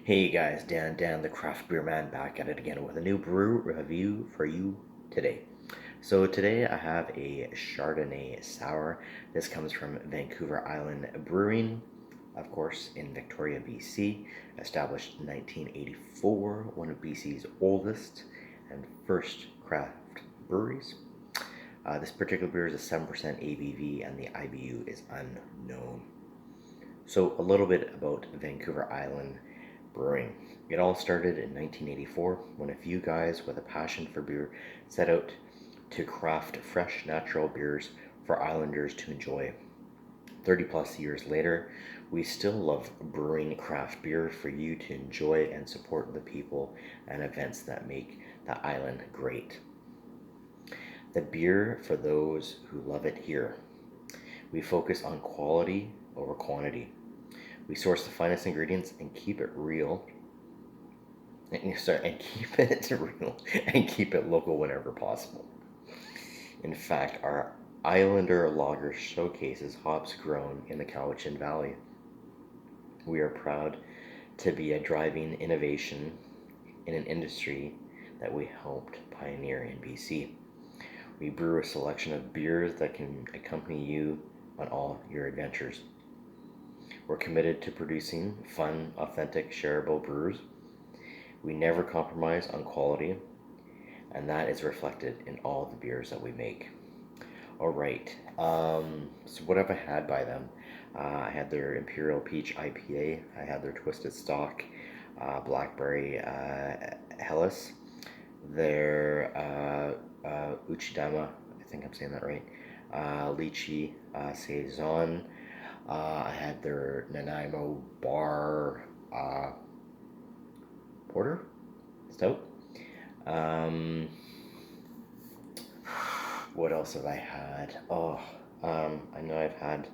Hey guys, Dan, the craft beer man, back at it again with a new brew review for you today. So today I have a Chardonnay sour. This comes from Vancouver Island Brewing, of course, in Victoria, BC, established in 1984, one of BC's oldest and first craft breweries. This particular beer is a 7% ABV and the IBU is unknown. So, a little bit about Vancouver Island Brewing. It all started in 1984 when a few guys with a passion for beer set out to craft fresh, natural beers for islanders to enjoy. 30 plus years later, we still love brewing craft beer for you to enjoy and support the people and events that make the island great. The beer for those who love it here. We focus on quality over quantity. We source the finest ingredients and keep it real. And keep it real and keep it local whenever possible. In fact, our Islander lager showcases hops grown in the Cowichan Valley. We are proud to be a driving innovation in an industry that we helped pioneer in BC. We brew a selection of beers that can accompany you on all your adventures. We're committed to producing fun, authentic, shareable brews. We never compromise on quality, and that is reflected in all the beers that we make. All right, so what have I had by them? I had their Imperial Peach IPA, I had their Twisted Stock Blackberry Helles, their Uchidama, I think I'm saying that right, Lychee Saison. I had their Nanaimo Bar Porter Stout. Um, what else have I had? I know I've had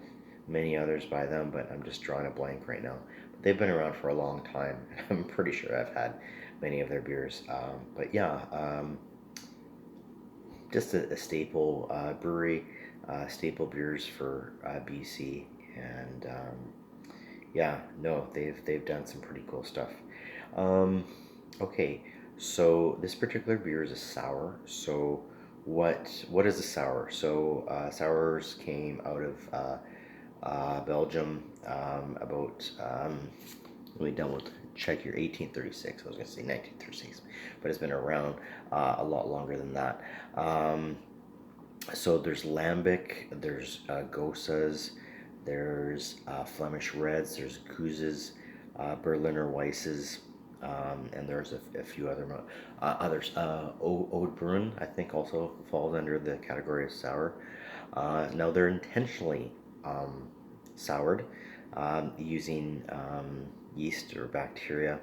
many others by them, but I'm just drawing a blank right now. But they've been around for a long time, and I'm pretty sure I've had many of their beers. But yeah, just a staple brewery, staple beers for BC, and yeah, no, they've done some pretty cool stuff. Um, okay, so this particular beer is a sour. So what is a sour? So sours came out of Belgium about let me double check your 1836. I was going to say 1936, but it's been around a lot longer than that. So there's lambic, there's gosas, there's Flemish reds, there's gooses, Berliner Weisses, and there's a few others. Ode Bruin, I think, also falls under the category of sour. Now they're intentionally soured using yeast or bacteria,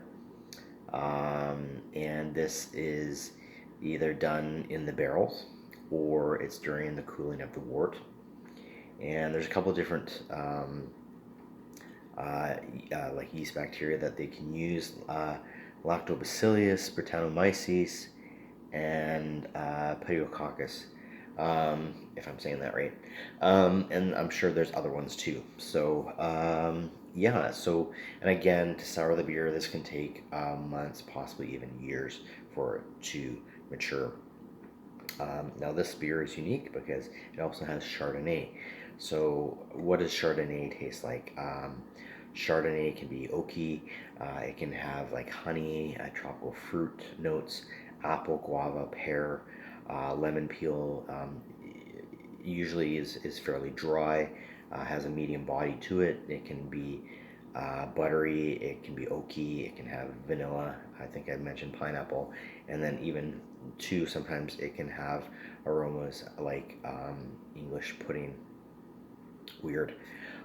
and this is either done in the barrels or it's during the cooling of the wort. And there's a couple of different like yeast bacteria that they can use, Lactobacillus, Brettanomyces, and Pediococcus, if I'm saying that right. And I'm sure there's other ones too. So yeah, so, and again, to sour the beer, this can take months, possibly even years for it to mature. Now this beer is unique because it also has Chardonnay. So what does Chardonnay taste like? Chardonnay can be oaky. It can have like honey, tropical fruit notes, apple, guava, pear, lemon peel. Usually is fairly dry. Has a medium body to it. It can be buttery. It can be oaky. It can have vanilla. I think I mentioned pineapple, and then even too sometimes it can have aromas like English pudding. Weird.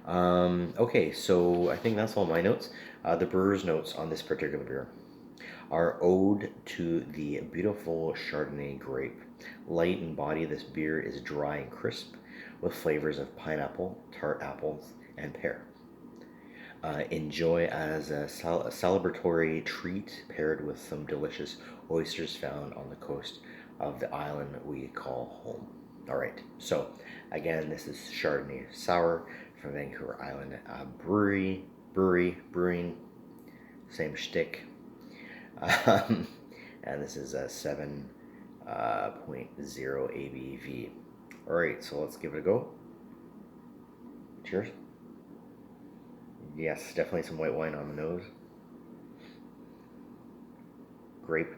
Okay, so I think that's all my notes. The brewer's notes on this particular beer are ode to the beautiful Chardonnay grape. Light in body, this beer is dry and crisp with flavors of pineapple, tart apples, and pear. Enjoy as a celebratory treat paired with some delicious oysters found on the coast of the island we call home. All right, so again, this is Chardonnay Sour from Vancouver Island Brewing. same shtick. Um, and this is a 7.0 ABV. All right, so let's give it a go. Cheers. Yes, definitely some white wine on the nose. Grape.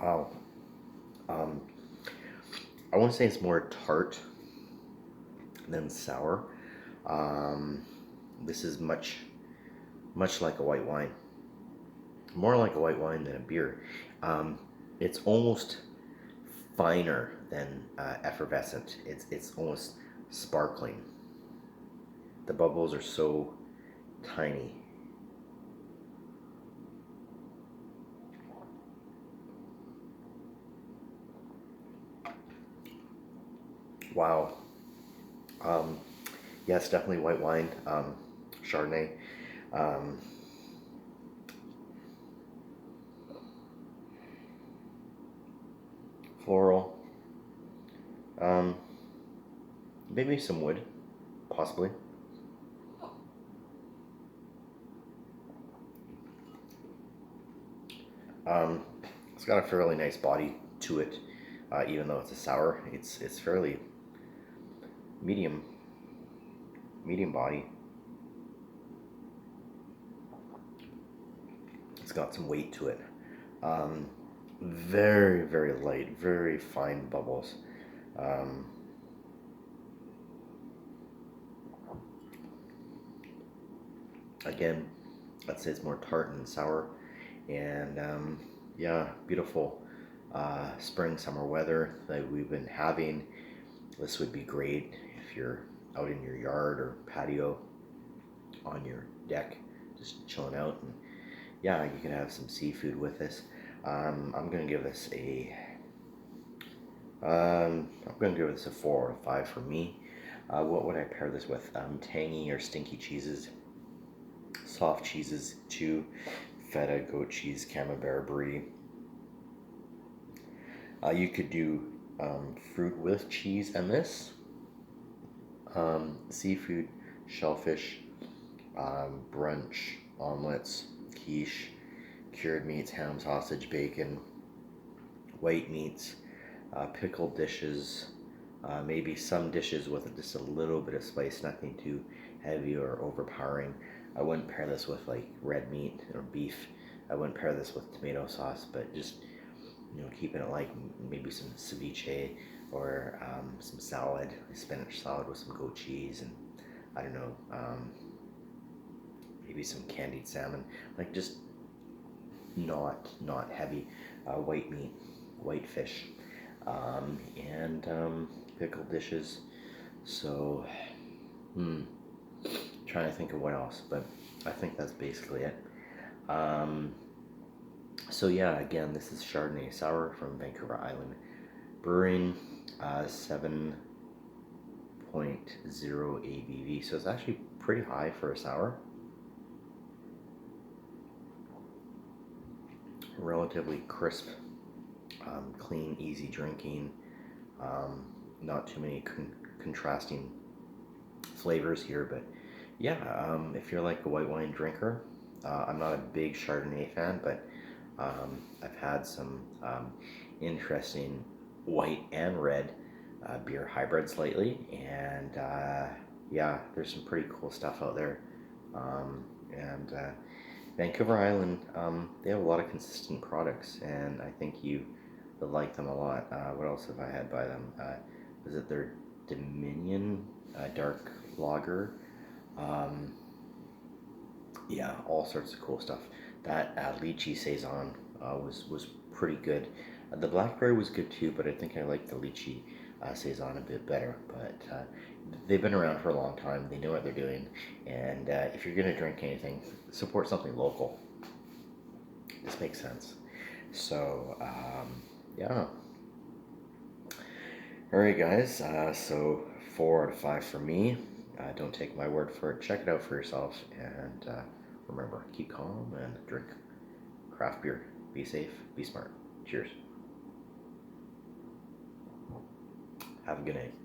Wow. Um, I want to say it's more tart than sour. Um, this is much like a white wine, more like a white wine than a beer. Um, it's almost finer than effervescent. It's almost sparkling. The bubbles are so tiny. Wow. Um, yes, definitely white wine. Chardonnay. Um, Floral. Um, Maybe some wood, possibly. Um, it's got a fairly nice body to it, even though it's a sour. It's fairly medium medium body. It's got some weight to it. Um, very light, very fine bubbles. Um, Again, I'd say it's more tart than sour, and yeah, beautiful spring summer weather that we've been having. This would be great if you're out in your yard or patio on your deck, just chilling out, and yeah, you can have some seafood with this. I'm gonna give this a I'm gonna give this a 4 out of 5 for me. What would I pair this with? Tangy or stinky cheeses, soft cheeses too, feta, goat cheese, camembert, brie. You could do fruit with cheese and this. Seafood, shellfish, brunch, omelets, quiche, cured meats, ham, sausage, bacon, white meats, pickled dishes, maybe some dishes with just a little bit of spice, nothing too heavy or overpowering. I wouldn't pair this with like red meat or beef. I wouldn't pair this with tomato sauce, but just keeping it like maybe some ceviche or some salad, spinach salad with some goat cheese, and I don't know, maybe some candied salmon, like just not heavy. White meat, white fish, and pickled dishes. So, hmm, trying to think of what else, but I think that's basically it. Um, so yeah, again, this is Chardonnay Sour from Vancouver Island Brewing, 7.0 ABV. So it's actually pretty high for a sour. Relatively crisp, clean, easy drinking. Um, Not too many contrasting flavors here, but yeah, if you're like a white wine drinker, I'm not a big Chardonnay fan, but I've had some interesting white and red beer hybrids lately, and yeah, there's some pretty cool stuff out there. And Vancouver Island, they have a lot of consistent products, and I think you will like them a lot. What else have I had by them? Was it their Dominion dark lager? Um, yeah, all sorts of cool stuff. That lychee saison was pretty good. The blackberry was good too, but I think I like the lychee saison a bit better. But they've been around for a long time. They know what they're doing, and if you're gonna drink anything, support something local. This makes sense. So yeah. All right, guys. So 4 out of 5 for me. Don't take my word for it. Check it out for yourself, and remember, keep calm and drink craft beer. Be safe, be smart. Cheers. Have a good night.